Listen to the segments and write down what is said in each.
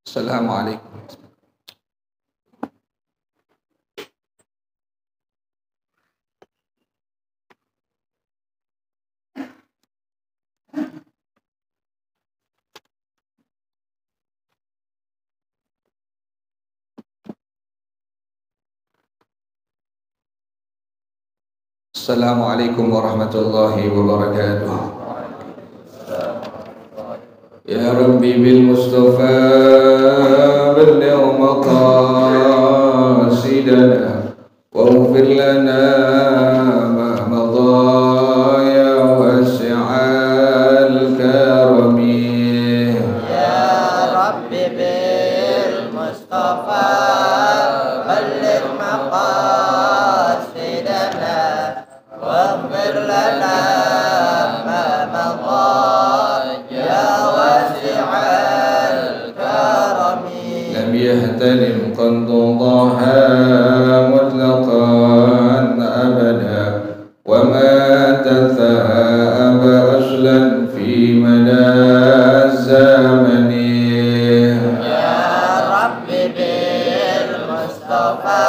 Assalamualaikum. Assalamualaikum warahmatullahi wabarakatuh. Ya Rabbi bil Mustafa balligh maqasidana waghfir lana ma madha ya wasi'al karami. Ya Rabbi bil Mustafa balligh maqasidana waghfir lana ma madha ya wasi'al karami. Lam yahtalim qandudaha mutlaqan abada wa ma tatha'aba aslan fi mada zamani. Ya Rabbi bil Mustafa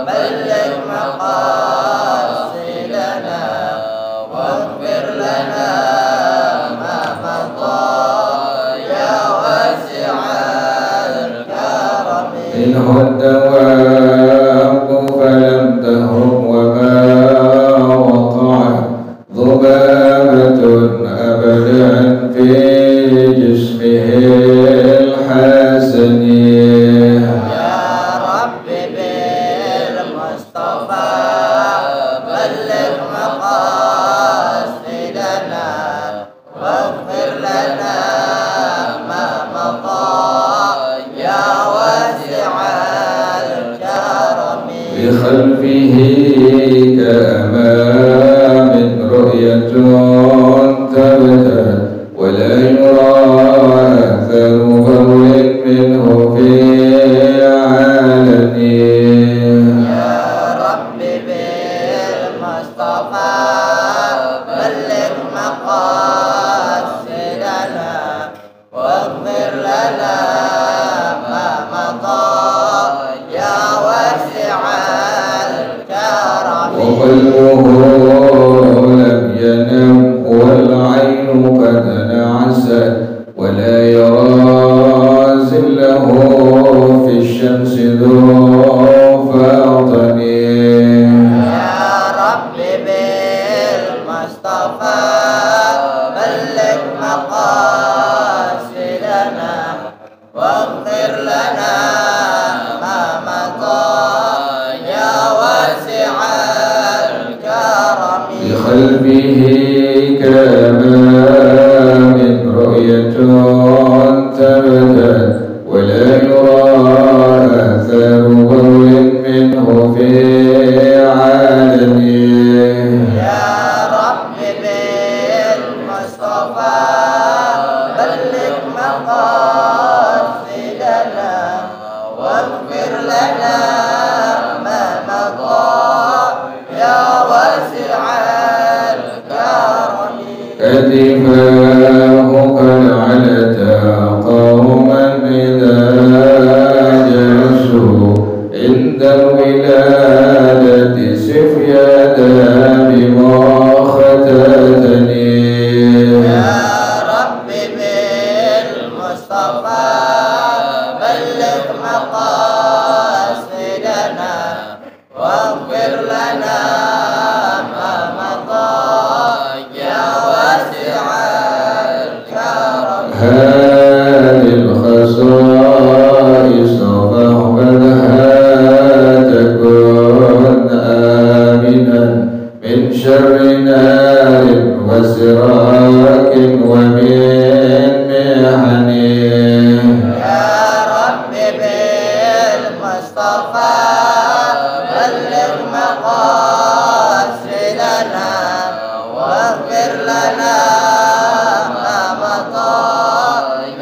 balligh maqasidana waghfir lana ma madha ya wasi'al karami. منه الدواب فلم تهرب وما وقع ذبابة أبدا في جسمه الحسن. Ya Rabbi bil Mustafa balligh maqasidana waghfir lana ma madha ya wasi'al karami. بخلفه كأمام رؤية تبدأ ولا يرى أثر بول منه في علن. Ya Rabbi bil Mustafa balligh maqasidana waghfir lana ma madha ya wasi'al karami. وقلبه لم ينم والعين قد نعست ولا يرى زله في الشمس ذو فاطن. Ya Rabbi bil Mustafa balligh maqasidana waghfir lana ma madha ya wasi'al karami. بقلبه كأمام رؤية تبدأ ولا يرى أثر بول منه في علن. Ya Rabbi bil Mustafa balligh maqasidana waghfir lana ma madha ya wasi'al karami. كتفاه قد علتا قوما إذا جلسوا عند الولادة سفيادا بما ختتني. Ya Rabbi bil Mustafa balligh maqasidana waghfir lana ma madha ya wasi'al karami. هذه الخصائص فاحفظها تكن آمنا من شر نار وسراك ومن محن. Ya Rabbi bil Mustafa balligh maqasidana waghfir lana ma madha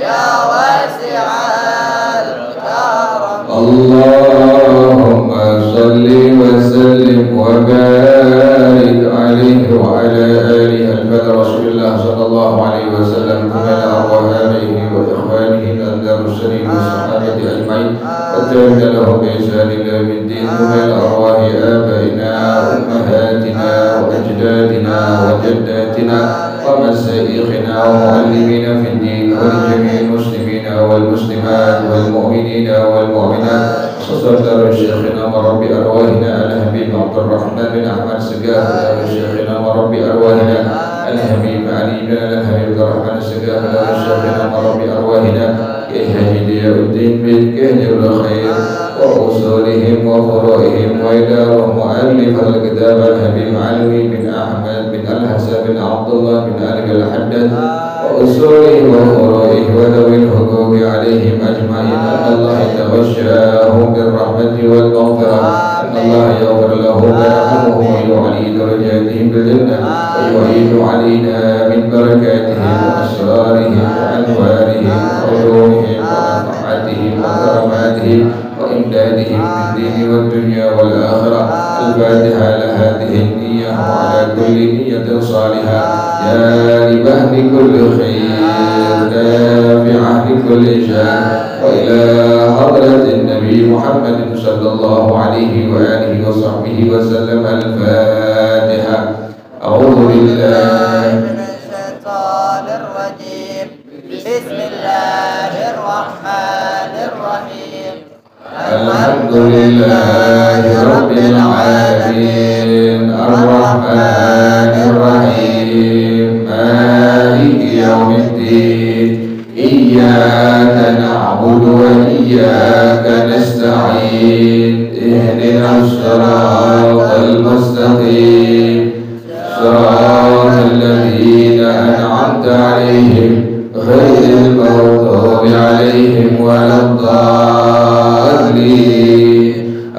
ya wasi'al karami. Allahumma salli wa sallim wa barik alaihi wa ala alihi al-Fadl Rasulullah الله صلى الله عليه وسلم وإلى أرواح آبائه وإخوانه الأنذار السليم والصحابة أجمعين والتابعين لهم بإحسان إلى يوم الدين وإلى أرواح آبائنا وأمهاتنا وأجدادنا وجداتنا ومشايخنا ومعلمينا في الدين ولجميع المسلمين والمسلمات والمؤمنين والمؤمنات خاصة شيخنا ورب أرواحنا الحبيب عبد الرحمن بن أحمد سقاف شيخنا ورب أرواحنا الحبيب علي بن الحبيب عبد الرحمن سقاف شيخنا ورب أرواحنا كهدي الدين بن كهدي الخير وأصولهم وفروعهم وإلى مؤلف الكتاب الحبيب علي بن أحمد بن الحسن بن عبد الله بن علي الحداد وأصوله وفروعه وذوي الحقوق عليهم أجمعين أن الله يتغشاهم بالرحمة والمغفرة أن الله يغفر لهم ويرحمهم ويعلي درجاتهم بالجنة ويعيد علينا من بركاتهم وأسرارهم وأنوارهم وعلومهم ونفحاتهم وكراماتهم وإمدادهم في الدين والدنيا والآخرة. الفاتحة لهذه النية وعلى كل نية صالحة جالبة لكل خير دافعة لكل شر وإلى حضرة النبي محمد صلى الله عليه وآله وصحبه وسلم. الفاتحة. أعوذ بالله من الشيطان الرجيم. بسم الله الرحمن الرحيم. الحمد لله رب العالمين الرحمن الرحيم مالك يوم الدين إياك نعبد وإياك نستعين اهدنا الصراط المستقيم صراط الذين أنعمت عليهم غير المغضوب عليهم ولا الضالين.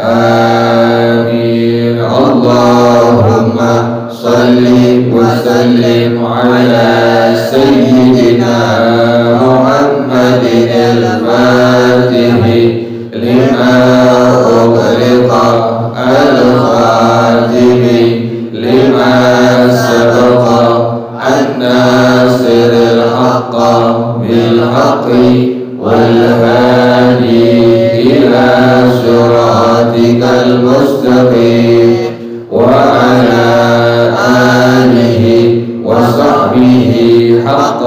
آمين. اللهم صل وسلم على سيدنا محمد الفاتح لما أغلق الخاتم لما سبق الناصر الحق بالحق والهادي إلى صراطك المستقيم وعلى آله وصحبه حق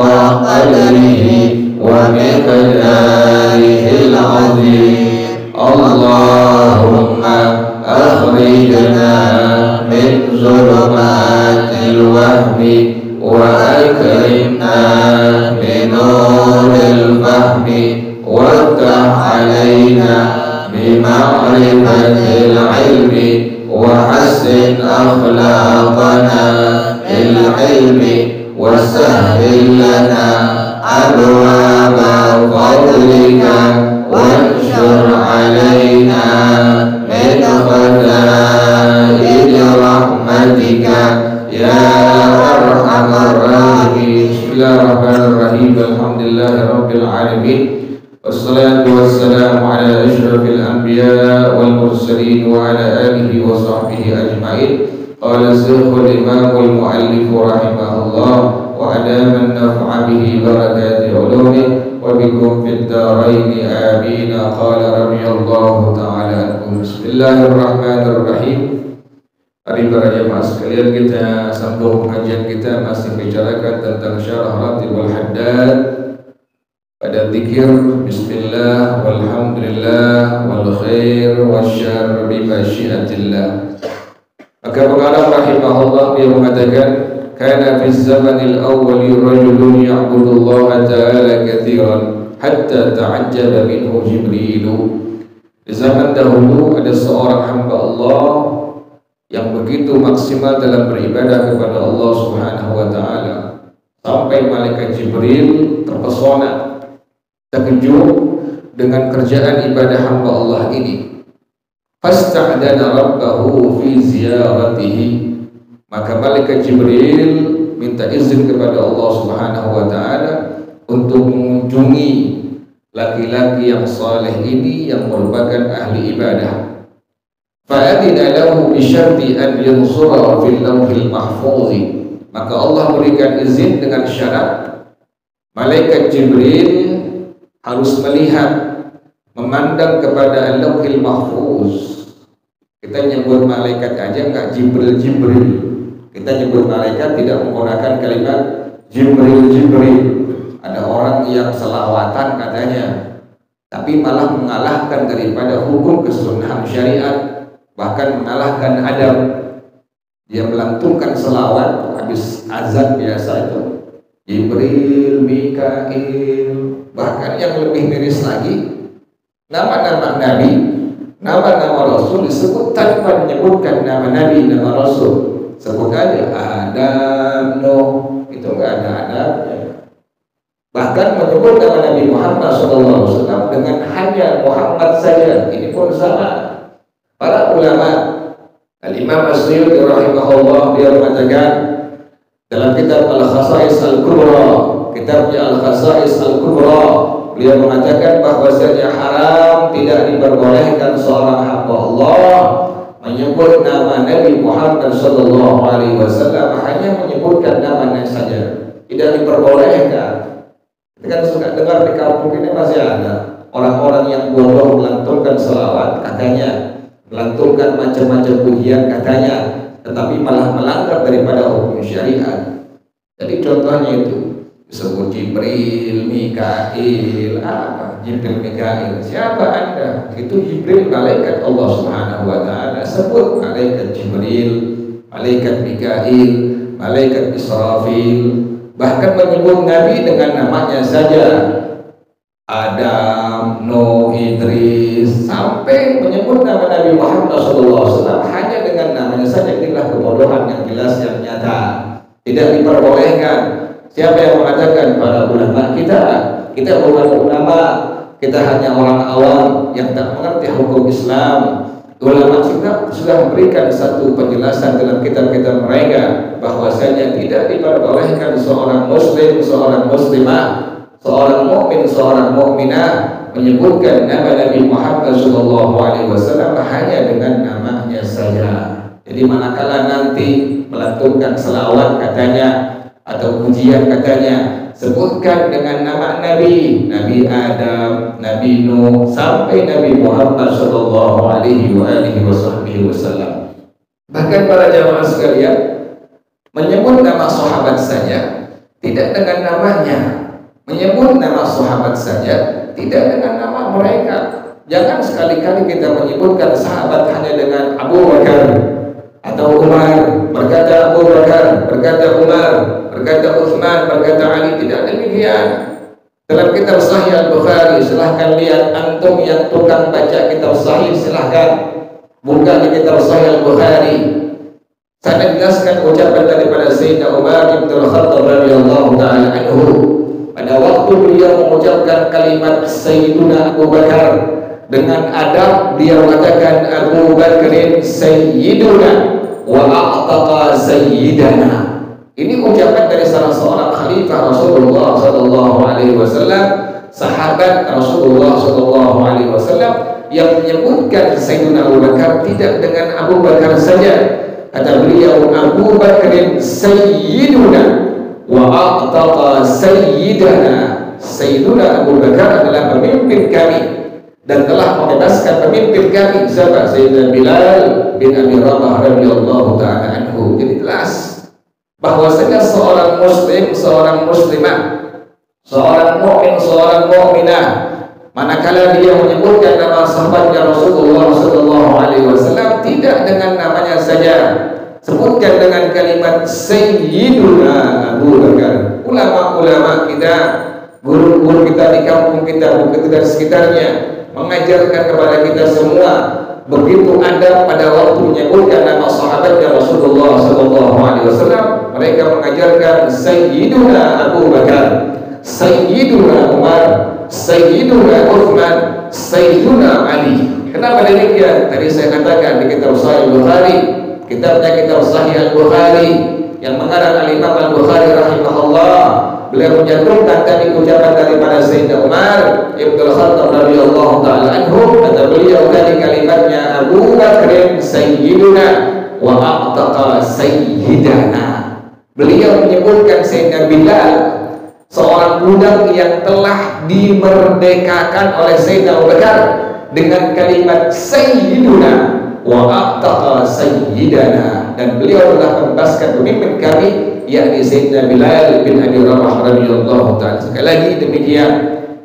قدره ومقداره العظيم. اللهم أخرجنا من ظلمات الوهم وأكرمنا بنور الفهم وافتح علينا بمعرفة العلم وحسن أخلاقنا بالعلم وسهل لنا أبواب فضلك وانشر علينا من خزائن رحمتك يا أرحم الراحمين. بسم الله الرحمن الرحيم. الحمد لله رب العالمين والصلاة والسلام على أشرف الأنبياء والمرسلين وعلى آله وصحبه أجمعين. قال الشيخ الإمام المؤلف رحمه الله وأدام النفع به بركات علومه وبكم في الدارين آمين. قال رضي الله تعالى عنكم. بسم الله الرحمن الرحيم. Mari para jemaah sekalian, kita sambung pengajian kita masih bicarakan tentang syarah Ratibul Haddad pada zikir bismillah walhamdulillah wal khair wasyarr bi masyiatillah. Maka pengarang rahimahullah dia mengatakan kana fi zamanil awwal rajulun ya'budullaha ta'ala katsiran hatta ta'ajjaba minhu Jibril. Di zaman dahulu ada seorang hamba Allah yang begitu maksimal dalam beribadah kepada Allah Subhanahu wa taala sampai malaikat Jibril terpesona, terkejut dengan kerjaan ibadah hamba Allah ini. Fasta'dana rabbahu fi ziyaratihi, maka malaikat Jibril minta izin kepada Allah Subhanahu wa taala untuk mengunjungi laki-laki yang saleh ini yang merupakan ahli ibadah. Fa'adina lahu bisyarti an yansura fil lawhil mahfuz, maka Allah berikan izin dengan syarat malaikat Jibril harus melihat, memandang kepada Al-Lauhil Mahfuz. Kita nyebut malaikat aja nggak Jibril. Kita nyebut malaikat tidak menggunakan kalimat Jibril. Ada orang yang selawatan katanya, tapi malah mengalahkan daripada hukum kesunahan syariat, bahkan mengalahkan adab. Dia melantungkan selawat habis azan biasa itu, Jibril, Mikail, bahkan yang lebih miris lagi, nama-nama Nabi, nama-nama Rasul disebut tanpa menyebutkan nama Nabi, nama Rasul. Sebut aja Adam, Nuh, itu enggak ada adabnya. Bahkan menyebut nama Nabi Muhammad SAW dengan hanya Muhammad saja, ini pun sama. Para ulama, Al-Imam As-Suyuti rahimahullah, dia mengatakan dalam kitab Al-Khasa'is Al-Kubra, kitabnya Al-Khasa'is Al-Kubra, beliau mengatakan bahwasanya haram, tidak diperbolehkan seorang hamba Allah menyebut nama Nabi Muhammad SAW, hanya menyebutkan namanya saja, tidak diperbolehkan. Kita kan suka dengar di kampung ini masih ada orang-orang yang bodoh melantunkan selawat katanya, melantunkan macam-macam pujian katanya, tetapi malah melanggar daripada hukum syariat. Jadi contohnya itu disebut Jibril, Mikail, apa? Jibril, Mikail. Siapa Anda? Itu Jibril, malaikat Allah Subhanahu wa taala. Sebut malaikat Jibril, malaikat Mikail, malaikat Israfil. Bahkan menyebut Nabi dengan namanya saja, Adam, Nuh, Idris, sampai menyebut nama Nabi Muhammad SAW hanya dengan namanya saja. Inilah kebodohan yang jelas, yang nyata, tidak diperbolehkan. Siapa yang mengatakan? Para ulama kita. Kita bukan ulama, kita hanya orang awam yang tak mengerti hukum Islam. Ulama kita sudah memberikan satu penjelasan dalam kitab-kitab mereka bahwasanya tidak diperbolehkan seorang muslim, seorang muslimah, seorang mukmin, seorang mukminah menyebutkan nama Nabi Muhammad SAW hanya dengan namanya saja. Jadi manakala nanti melantunkan selawat katanya atau pujian katanya, sebutkan dengan nama Nabi, Nabi Adam, Nabi Nuh, sampai Nabi Muhammad SAW. Bahkan para jamaah sekalian, menyebut nama sahabat saja tidak dengan namanya, menyebut nama sahabat saja tidak dengan nama mereka. Jangan sekali-kali kita menyebutkan sahabat hanya dengan Abu Bakar atau Umar, berkata Abu Bakar, berkata Umar, berkata Utsman, berkata Ali. Tidak demikian. Dalam kitab Sahih Al-Bukhari, silahkan lihat antum yang tukang baca kitab Sahih, silahkan buka di kitab Sahih Al-Bukhari. Saya jelaskan ucapan daripada Sayyidina Umar bin Khattab radhiyallahu taala anhu pada waktu beliau mengucapkan kalimat Sayyiduna Abu Bakar dengan adab. Dia mengatakan Abu Bakrin Sayyiduna wa a'taqa Sayyidana. Ini ucapan dari salah seorang khalifah Rasulullah SAW, sahabat Rasulullah SAW, yang menyebutkan Sayyidina Abu Bakar tidak dengan Abu Bakar saja. Kata beliau, Abu Bakrin Sayyiduna wa a'taqa Sayyidana. Sayyiduna Abu Bakar adalah pemimpin kami dan telah membebaskan pemimpin kami, siapa? Sayyidina Bilal bin Abi Rabah radhiyallahu ta'ala anhu. Jadi jelas bahwasanya seorang muslim, seorang muslimah, seorang mukmin, seorang mukminah, manakala dia menyebutkan nama sahabatnya Rasulullah SAW tidak dengan namanya saja, sebutkan dengan kalimat Sayyiduna Abu Bakar. Ulama-ulama kita, guru-guru kita di kampung kita, bukan di sekitarnya, mengajarkan kepada kita semua begitu adab pada waktu menyebutkan nama sahabatnya Rasulullah SAW. Mereka mengajarkan Sayyiduna Abu Bakar, Sayyiduna Umar, Sayyiduna Uthman, Sayyiduna Ali. Kenapa demikian? Tadi saya katakan di kitab Sahih Al-Bukhari, kitabnya kitab Sahih Al-Bukhari yang mengarang Al-Imam Al-Bukhari rahimahullah, beliau menjatuhkan tadi ucapan daripada Sayyidina Umar Ibn Khattab radhiyallahu ta'ala anhu. Kata beliau tadi kalimatnya Abu Bakrin Sayyiduna wa a'taqa Sayyidana. Beliau menyebutkan Sayyidina Bilal, seorang budak yang telah dimerdekakan oleh Sayyidina Abu Bakar dengan kalimat Sayyiduna wa a'taqa Sayyidana, dan beliau telah membebaskan pemimpin kami, yakni Sayyidina Bilal bin Abi Rabah radhiyallahu ta'ala. Sekali lagi demikian,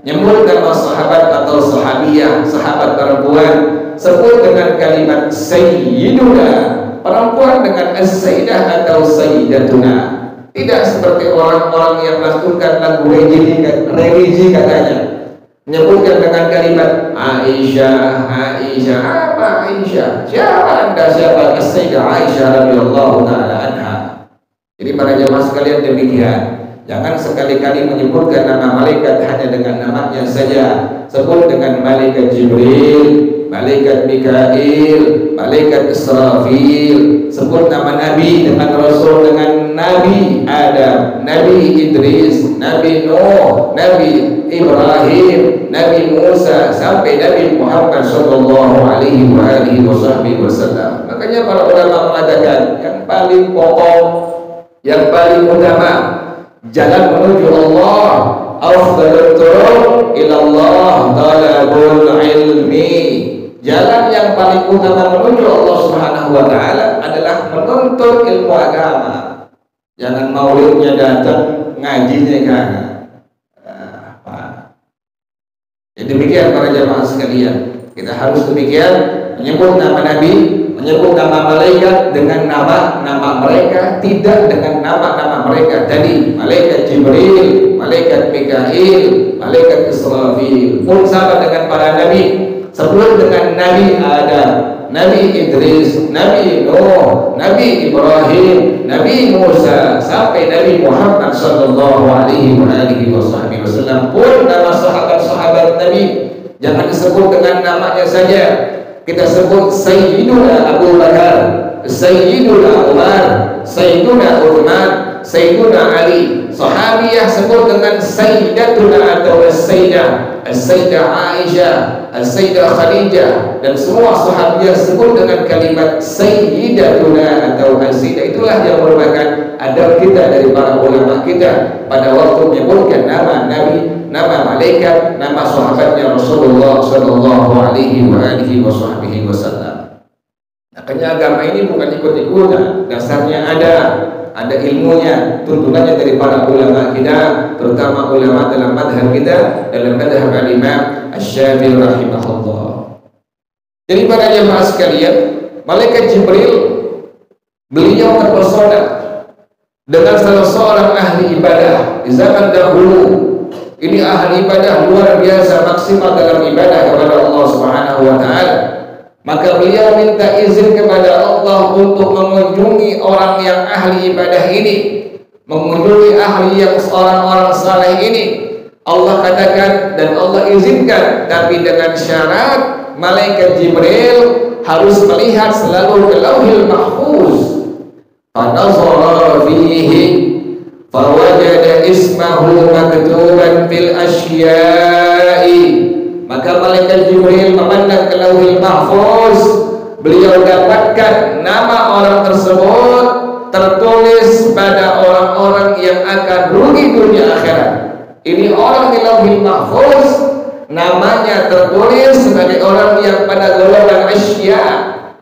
nyebut nama sahabat atau sahabiyah, sahabat perempuan, sebut dengan kalimat Sayyiduna, perempuan dengan as-sayyidah atau sayyidatuna. Tidak seperti orang-orang yang melakukan lagu religi katanya, menyebutkan dengan kalimat Aisyah, Aisyah. Apa Aisyah? Siapa anda? Siapa? As-sayyidah Aisyah radhiyallahu ta'ala anha. Jadi para jemaah sekalian demikian, jangan sekali-kali menyebutkan nama malaikat hanya dengan namanya saja. Sebut dengan malaikat Jibril, malaikat Mikail, malaikat Israfil. Sebut nama Nabi dengan Rasul, dengan Nabi Adam, Nabi Idris, Nabi Nuh, Nabi Ibrahim, Nabi Musa, sampai Nabi Muhammad sallallahu alaihi wasallam. Makanya para ulama mengatakan yang paling pokok, yang paling utama, jalan menuju Allah, afdhalul turuq ila Allah talabul ilmi. Jalan yang paling utama menuju Allah Subhanahu wa taala adalah menuntut ilmu agama. Jangan maulidnya datang, ngajinya kagak. Jadi demikian para jamaah sekalian, kita harus demikian, menyebut nama Nabi, menyebut nama malaikat dengan nama-nama mereka, tidak dengan nama-nama mereka tadi. Malaikat Jibril, malaikat Mikail, malaikat Israfil pun sama dengan para nabi. Sebut dengan Nabi Adam, Nabi Idris, Nabi Nuh, Nabi Ibrahim, Nabi Musa, sampai Nabi Muhammad sallallahu alaihi wasallam pun nama sahabat-sahabat Nabi. Jangan disebut dengan namanya saja. Kita sebut Sayyiduna Abu Bakar, Sayyiduna Umar, Sayyiduna Uthman, Sayyiduna Ali. Sahabiyah sebut dengan Sayyidatuna atau As-Sayyidah, As-Sayyidah Aisyah, As-Sayyidah Khadijah, dan semua sahabiyah sebut dengan kalimat Sayyidatuna atau As-Sayyidah. Itulah yang merupakan adab kita dari para ulama kita pada waktu menyebutkan nama Nabi, nama malaikat, nama sahabatnya Rasulullah sallallahu alaihi wasallam. Makanya agama ini bukan ikut-ikutan, dasarnya ada ilmunya, tuntunannya dari para ulama kita, terutama ulama dalam madhab kita, dalam madhab al-Imam Asy-Syafi'i rahimahullah. Jadi para jemaah sekalian, malaikat Jibril, beliau terpesona dengan salah seorang ahli ibadah di zaman dahulu. Ini ahli ibadah luar biasa, maksimal dalam ibadah kepada Allah Subhanahu wa taala. Maka beliau minta izin kepada Allah untuk mengunjungi orang yang ahli ibadah ini, mengunjungi ahli yang orang-orang saleh ini. Allah katakan dan Allah izinkan, tapi dengan syarat malaikat Jibril harus melihat selalu ke Lauhil Mahfuz. Fanazara fihi fawajada ismahu maktuban fil asya'i. Maka malaikat Jibril memandang ke Lauhil Mahfuz, beliau dapatkan nama orang tersebut tertulis pada orang-orang yang akan rugi dunia akhirat. Ini orang di Lauhil Mahfuz, namanya tertulis sebagai orang yang pada golongan asya,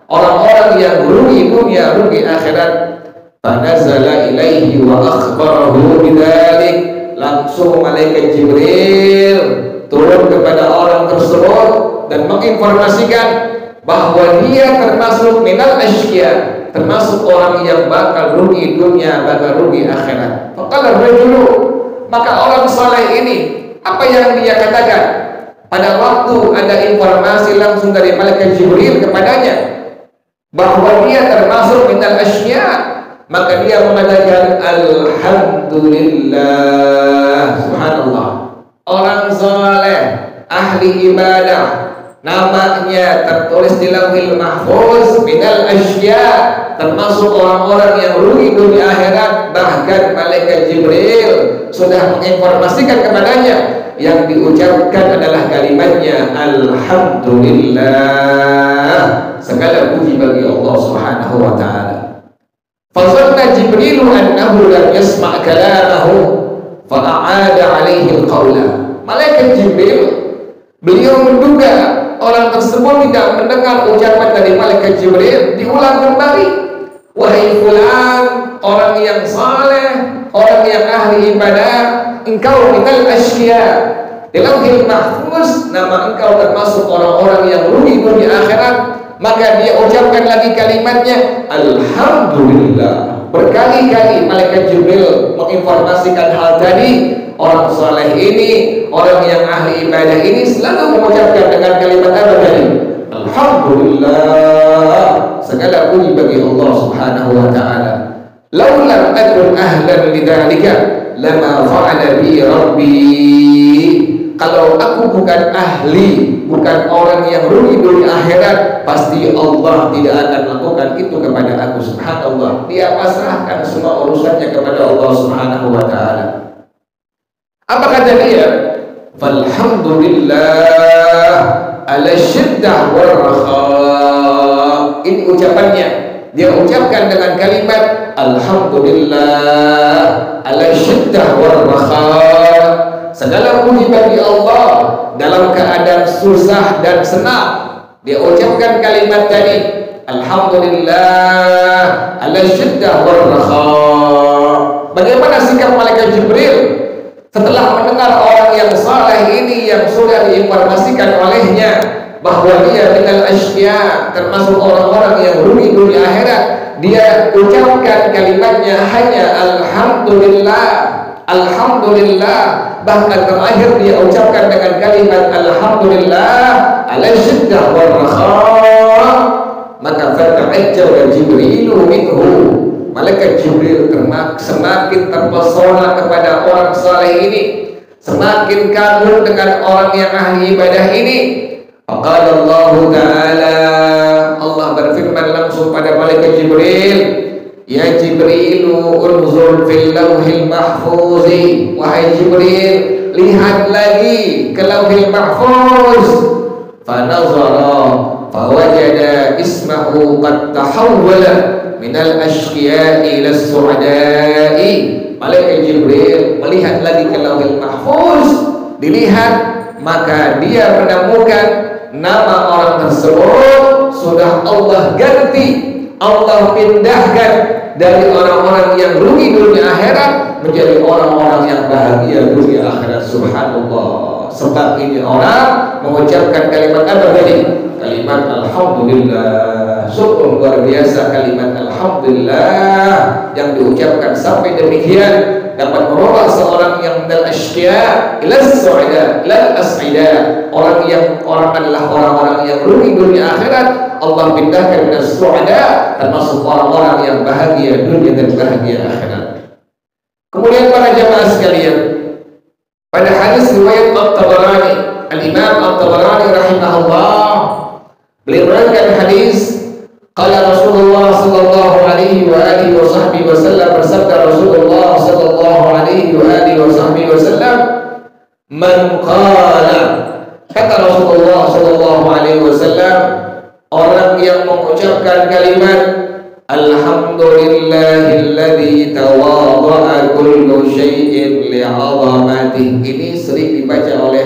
orang-orang yang rugi dunia, rugi akhirat. Fanazala ilaihi wa akhbarahu bidzalik. Langsung malaikat Jibril turun kepada orang tersebut dan menginformasikan bahwa dia termasuk minal asya, termasuk orang yang bakal rugi dunia, bakal rugi akhirat. Faqala rajulu, maka orang saleh ini apa yang dia katakan pada waktu ada informasi langsung dari malaikat Jibril kepadanya bahwa dia termasuk minal asya, maka dia mengatakan alhamdulillah, subhanallah. Orang saleh, ahli ibadah, namanya tertulis di Lauhil Mahfuz minal asya, termasuk orang-orang yang rugi dunia akhirat. Bahkan malaikat Jibril sudah menginformasikan kepadanya, yang diucapkan adalah kalimatnya alhamdulillah, segala puji bagi Allah Subhanahu wa taala. Fazanna Jibril annahu lam yasma' kalamahu fa'ada alaihi al-qawla. Malaikat Jibril, beliau menduga orang tersebut tidak mendengar ucapan dari malaikat Jibril. Diulang kembali, wahai fulan, orang yang saleh, orang yang ahli ibadah, engkau minal asyiya, di lauhil mahfuz nama engkau termasuk orang-orang yang rugi dunia akhirat. Maka dia ucapkan lagi kalimatnya alhamdulillah. Berkali-kali malaikat Jibril menginformasikan hal tadi. Orang saleh ini, orang yang ahli ibadah ini selalu mengucapkan dengan kalimat apa tadi? Alhamdulillah. Segala puji bagi Allah Subhanahu wa taala. Laulam akun ahlan lidzalika lama fa'ala bi rabbi. Kalau aku bukan ahli, bukan orang yang rugi dunia akhirat, pasti Allah tidak akan melakukan itu kepada aku. Subhanallah. Dia pasrahkan semua urusannya kepada Allah Subhanahu wa taala. Apa kata dia? Falhamdulillah ala syiddah wal rakha. Ini ucapannya. Dia ucapkan dengan kalimat alhamdulillah ala syiddah wal rakha. Segala puji bagi Allah dalam keadaan susah dan senang. Dia ucapkan kalimat tadi alhamdulillah ala syiddah wal rakha. Bagaimana sikap malaikat Jibril setelah mendengar orang yang saleh ini yang sudah diinformasikan olehnya bahwa dia minal asyiya, termasuk orang-orang yang rugi dunia akhirat? Dia ucapkan kalimatnya hanya alhamdulillah, alhamdulillah. Bahkan terakhir dia ucapkan dengan kalimat alhamdulillah ala syiddah wal rakha. Maka fata'ajjaba Jibrilu minhu. Malaikat Jibril semakin terpesona kepada orang saleh ini, semakin kagum dengan orang yang ahli ibadah ini. Faqala Allah Ta'ala, Allah berfirman langsung pada malaikat Jibril, ya Jibrilu unzur fil lauhil mahfuzi. Wahai Jibril, lihat lagi ke lauhil mahfuz. Fanazara fawajada ismahu qad tahawwala minal ashqiya'i ila su'ada'i. Malaikat Jibril melihat lagi ke lauhil mahfuz. Dilihat, maka dia menemukan nama orang tersebut sudah Allah ganti, Allah pindahkan dari orang-orang yang rugi dunia akhirat menjadi orang-orang yang bahagia dunia akhirat. Subhanallah. Sebab ini orang mengucapkan kalimat apa tadi? Kalimat alhamdulillah. Sungguh luar biasa kalimat alhamdulillah yang diucapkan sampai demikian dapat merubah seorang yang minal asyiya ila su'ida, la as'ida. Orang adalah orang-orang yang rugi dunia akhirat, Allah pindahkan minal su'ida, termasuk orang-orang yang bahagia dunia dan bahagia akhirat. Kemudian para jamaah sekalian, pada hadis riwayat At-Tabarani, Al-Imam At-Tabarani rahimahullah, beliau meriwayatkan hadis qala Rasulullah sallallahu alaihi wa alihi wa sahbihi wasallam, bersabda Rasulullah sallallahu alaihi wa alihi wa sahbihi wasallam, man qala, kata Rasulullah sallallahu alaihi wasallam, orang yang mengucapkan kalimat alhamdulillahilladzi tawadha'a kullu syai'in li'azamatihi. Ini sering dibaca oleh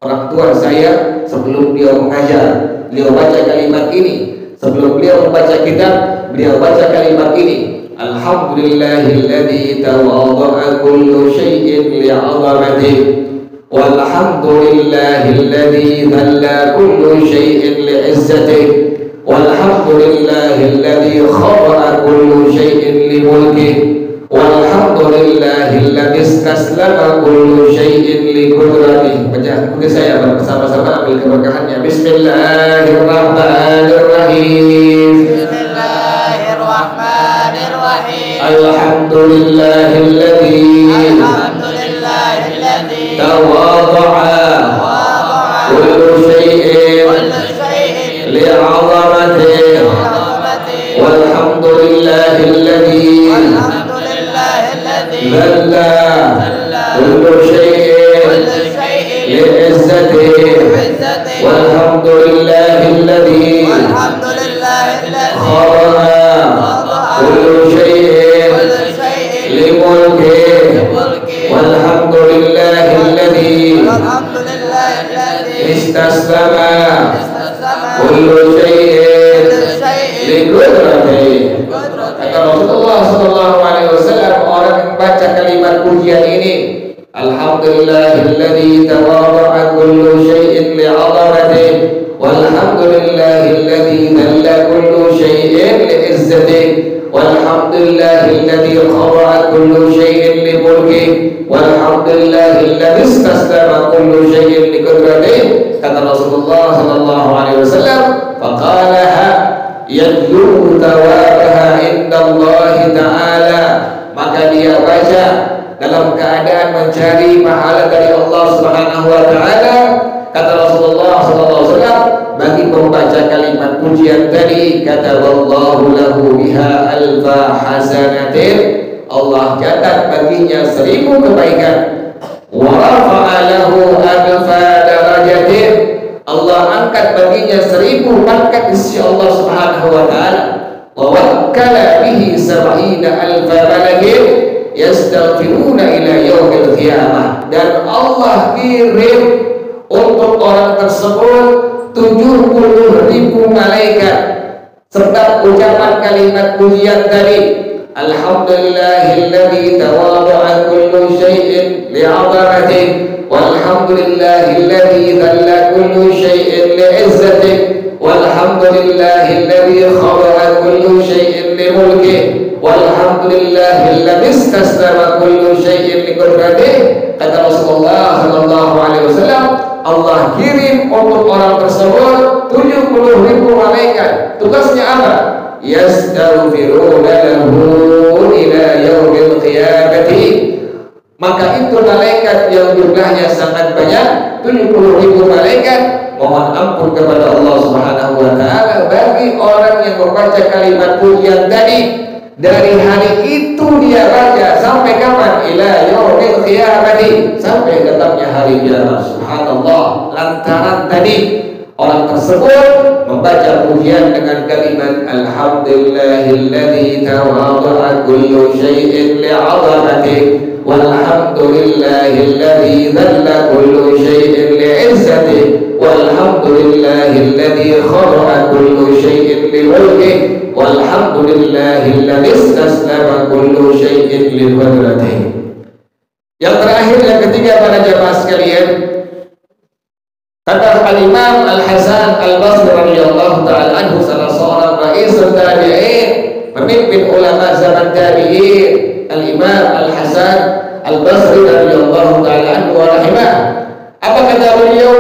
orang tua saya sebelum beliau mengajar. Beliau baca kalimat ini. Sebelum beliau membaca kitab, beliau baca kalimat ini. Alhamdulillahilladzi tawadha'a kullu syai'in li'azamatihi. Walhamdulillahilladzi dhalla kullu syai'in li'izzatihi. Walhamdulillahilladzi khada'a kullu syai'in limulkihi. Walhamdulillahilladzi istaslama kullu syai'in liqudratihi. Baca ikuti saya bersama-sama, ambil keberkahannya. Bismillahirrahmanirrahim. Bismillahirrahmanirrahim. Alhamdulillahilladzi tawadha'a kullu syai'in li'azamatihi. Walhamdulillahilladzi dhalla kullu syai'in li'izzatihi. Walhamdulillahilladzi khalaqa kullu syai'in istaslama istaslama kullu syai'in kullu syai'in liqudratihi. qudratihi. Kata Rasulullah sallallahu alaihi wasallam, orang yang baca kalimat pujian ini, alhamdulillahilladzi tawadda'a kullu syai'in li'azamatihi walhamdulillahilladzi dalla kullu syai'in li'izzatihi walhamdulillahilladzi khada'a kullu syai'in limulkihi walhamdulillahilladzi istaslama kullu syai'in liqudratihi. Kata Rasulullah sallallahu alaihi wasallam, faqalaha yadlu tawabaha indallahi ta'ala, maka dia baca dalam keadaan mencari pahala dari Allah Subhanahu wa taala. Kata Rasulullah sallallahu alaihi wasallam, bagi pembaca kalimat pujian tadi, kata wallahu lahu biha alfa hasanatin, Allah catat baginya 1000 kebaikan. Wa rafa'a lahu alfa darajatin, Allah angkat baginya 1000 pangkat di sisi Allah Subhanahu wa taala. Wa wakkala bihi 70 alfa malakin yastaghfiruna ila yaumil qiyamah, dan Allah kirim untuk orang tersebut 70.000 malaikat serta ucapan kalimat pujian tadi, alhamdulillahilladzi tawadda'a kullu syai'in li'azamatihi walhamdulillahilladzi dalla kullu syai'in li'izzatihi walhamdulillahilladzi khalaqa kullu syai'in limulkihi walhamdulillahilladzi istaslama kullu syai'in liqudratihi. Kata Rasulullah sallallahu alaihi wasallam, Allah kirim untuk orang tersebut 70.000 malaikat. Tugasnya apa? Yastaghfiruna lahu ila yaumil qiyamati. Maka itu malaikat yang jumlahnya sangat banyak, 70.000 malaikat, mohon ampun kepada Allah Subhanahu wa taala bagi orang yang membaca kalimat pujian tadi. Dari hari itu dia baca sampai kapan? Ila yaumil qiyamati, sampai datangnya hari kiamat. Subhanallah, lantaran tadi orang tersebut membaca pujian dengan kalimat alhamdulillahilladzi tawadda'a kullu syai'in li'azamatihi walhamdulillahilladzi dalla kullu syai'in li'izzatihi walhamdulillahilladzi khalaqa kullu syai'in limulkihi walhamdulillahilladzi istaslama kullu syai'in liqudratihi. Yang terakhir, yang ketiga, para jamaah sekalian, kata Al-Imam Al-Hasan Al-Basri radhiyallahu ta'ala anhu, salah seorang ra'isul tabi'in, pemimpin ulama zaman tabi'in, Al-Imam Al-Hasan Al-Basri radhiyallahu ta'ala anhu wa rahimah. Apa kata beliau?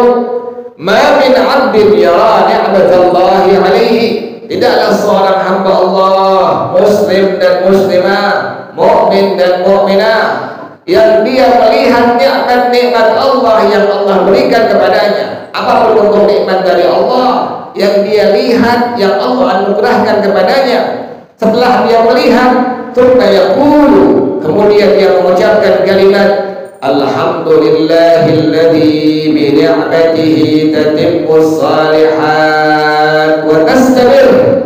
Ma min 'abdin yara ni'matallahi 'alaihi, tidaklah seorang hamba Allah, muslim dan muslimah, mukmin dan mukminah, yang dia melihat nikmat-nikmat Allah yang Allah berikan kepadanya. Apapun bentuk nikmat dari Allah yang dia lihat, yang Allah anugerahkan kepadanya, setelah dia melihat, kemudian dia mengucapkan kalimat alhamdulillahilladzi bi ni'matihi tatimmus shalihat wa tastamir.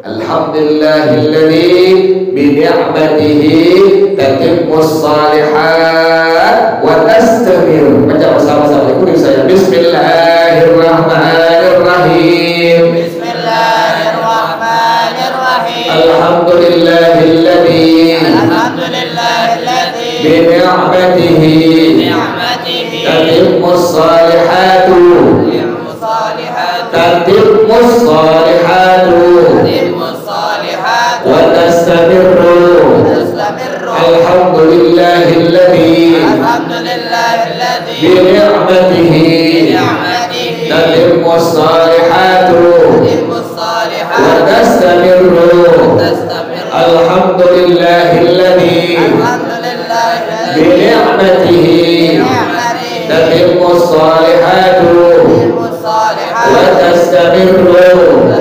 Alhamdulillahilladzi bi ni'matihi tatimmus shalihat wa tastamir. Baca bersama-sama, ikuti saya. Bismillahirrahmanirrahim. Bismillahirrahmanirrahim. Alhamdulillahilladzi bi ni'matihi tatimmus salihatu wa tastamirru. Alhamdulillahilladzi bi ni'matihi tatimmus salihatu wa tastamirru. Alhamdulillahilladzi bi ni'matihi tatimmus salihatu wa tastamirru.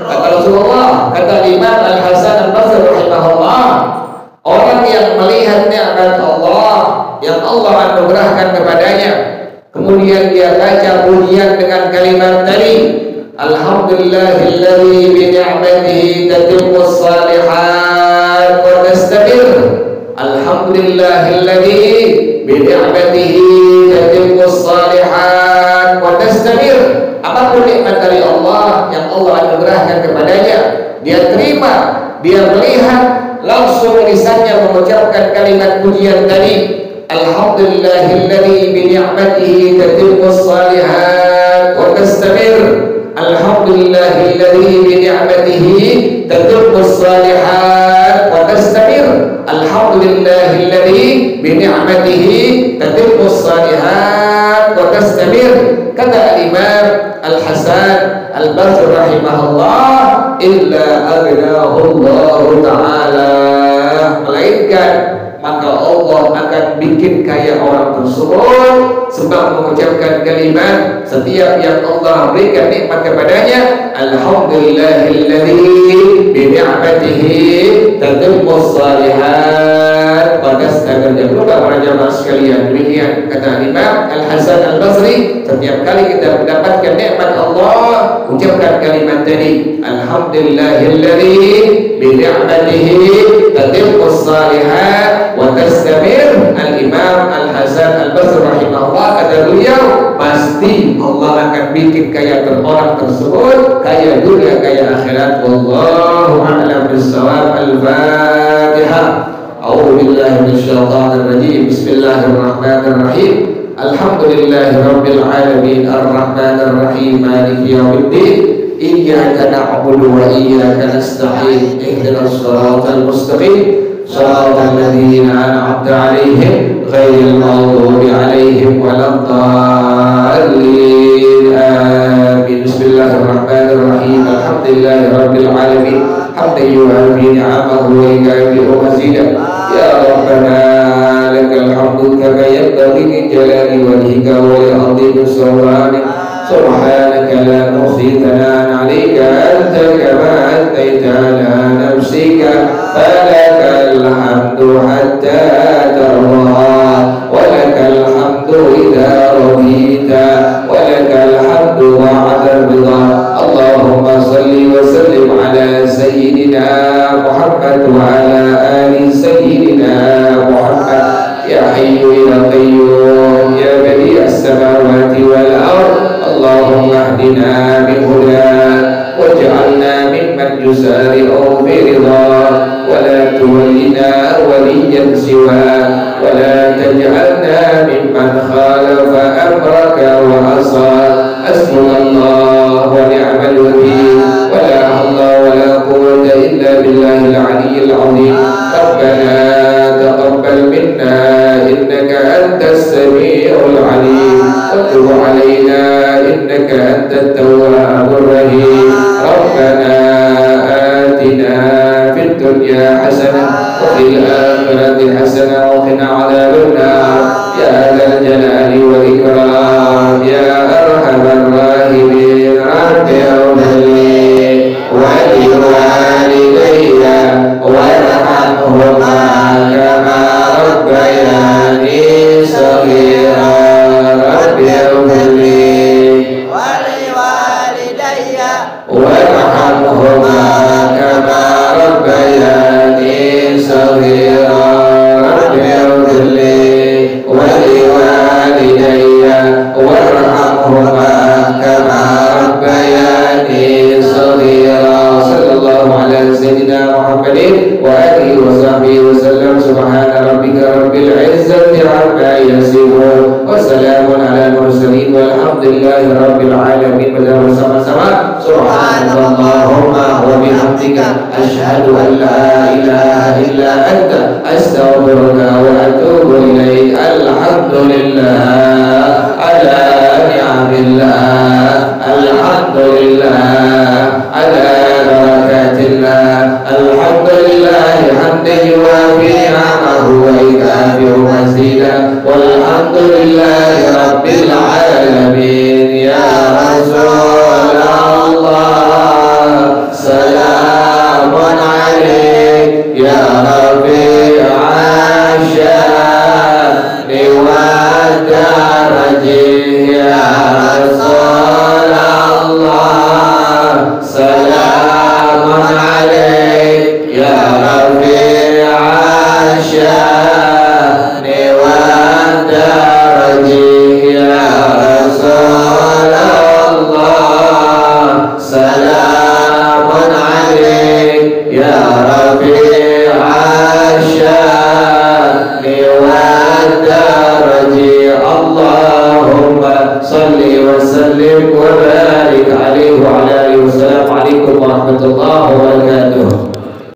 Kata Rasulullah, kata Imam Al-Hasan Al-Basri rahimahullah, orang yang melihat nikmat Allah yang Allah anugerahkan kepadanya, kemudian dia baca pujian dengan kalimat tadi, alhamdulillahilladzi bi ni'matihi tatimmus salihat wa tastamir. Alhamdulillahilladzi bi ni'matihi tatimmus salihat wa tastamir. apapun nikmat dari Allah yang Allah anugerahkan kepadanya, dia terima, dia melihat, langsung lisannya mengucapkan kalimat pujian tadi, alhamdulillahilladzi bi ni'matihi tatimmus shalihat wa tastamir. Alhamdulillahilladzi bi ni'matihi tatimmus shalihat wa tastamir. Alhamdulillahilladzi bi ni'matihi tatimmus shalihat wa tastamir. Kata Imam Al-Hasan Al-Basri rahimahullah, illa agnahu Allah Ta'ala, melainkan maka Allah akan bikin kaya orang tersebut sebab mengucapkan kalimat setiap yang Allah berikan nikmat kepadanya, alhamdulillahilladzi bi ni'matihi tatimmus shalihat wa tastamir. Para jamaah sekalian, demikian kata Imam Al-Hasan Al-Basri, setiap kali kita mendapatkan nikmat Allah, ucapkan kalimat tadi, alhamdulillahilladzi bi ni'matihi tatimmus shalihat wa tastamir. Al-Imam Al-Hasan Al-Basri rahimahullah, kata beliau, pasti Allah akan bikin kaya orang tersebut kaya dunia kaya akhirat. Wallahu a'lam bissawab. Al-Fatihah. A'udzu billahi minasyaitonir rajim. Bismillahirrahmanirrahim. Alhamdulillahirabbil alamin arrahmanir rahim maliki yaumiddin. Iyyaka na'budu wa iyyaka nasta'in. Ihdinas siratal mustaqim. Shiratal ladzina an'amta 'alaihim ghairil maghdubi 'alaihim waladdallin. Amin. Bismillahirrahmanirrahim. Alhamdulillahirabbil alamin. Hamdan yu'afi ni'amahu wa yukafi'u mazidah. Ya Rabbana lakal hamdu kama yanbaghi li jalali wajhika wa li 'azimi sultanik. Subhanaka la nuhsi thana'an 'alaika anta kama athaita 'ala nafsika. Falakal hamdu hatta tarda wa lakal hamdu idza radita wa lakal hamdu ba'da ridha. Allahumma salli wa sallim ala sayyidina Muhammad wa ala ali sayyidina Muhammad. Ya hayyu ya qayyum ya badi'as samawati wal ard. Allahumma hdina bi hudak waj'alna mimman yusari'u fi ridha wa la tuwallina waliyyan siwa wa la taj'alna mimman khalafa amraka wa asa. Hasbunallah wa ni'mal wakeel wa la hawla wa la quwwata illa billahil aliyyil azim. Rabbana taqabbal minna innaka antas sami'ul alim wa tub 'alaina innaka antat tawwabur rahim. Rabbana atina fid dunya hasanah wa fil akhirati hasanah wa qina 'adzaban nar. Ya dzal jalali wal ikram ya arhamar rahimin. Rabbi ighfirli wa li walidayya warhamhuma kama rabbayani shaghira. Rabbi ighfirli warhamhuma kama rabbayani shaghira. Rabbi ighfirli wa li walidayya warhamhuma kama rabbayani shaghira. Sallallahu ala sayyidina Muhammadin wa alihi wa sahbihi wa sallam. Subhana rabbika rabbil izzati amma yasifun wa salamun ala mursalin walhamdulillahi rabbil alamin. Bersama-sama subhanallahumma wa bihamdika asyhadu an la ilaha illa anta astaghfiruka wa atubu ilaik. Alhamdulillah ala ni'amillah. Alhamdulillah ala barakatillah. Alhamdulillah hamdan yuwafi ni'amahu wa yukafi'u mazidah. Walhamdulillahi rabbil alamin. Ya Rasulullah salamun alaik ya Rafi'a sya'ni wa darajih. Ya Rasulullah salamun alaik ya Rafi'a sya'ni wa darajih. Ya Rasul وسلم وبارك عليه وعلى آله وسلم عليكم ورحمة الله وبركاته.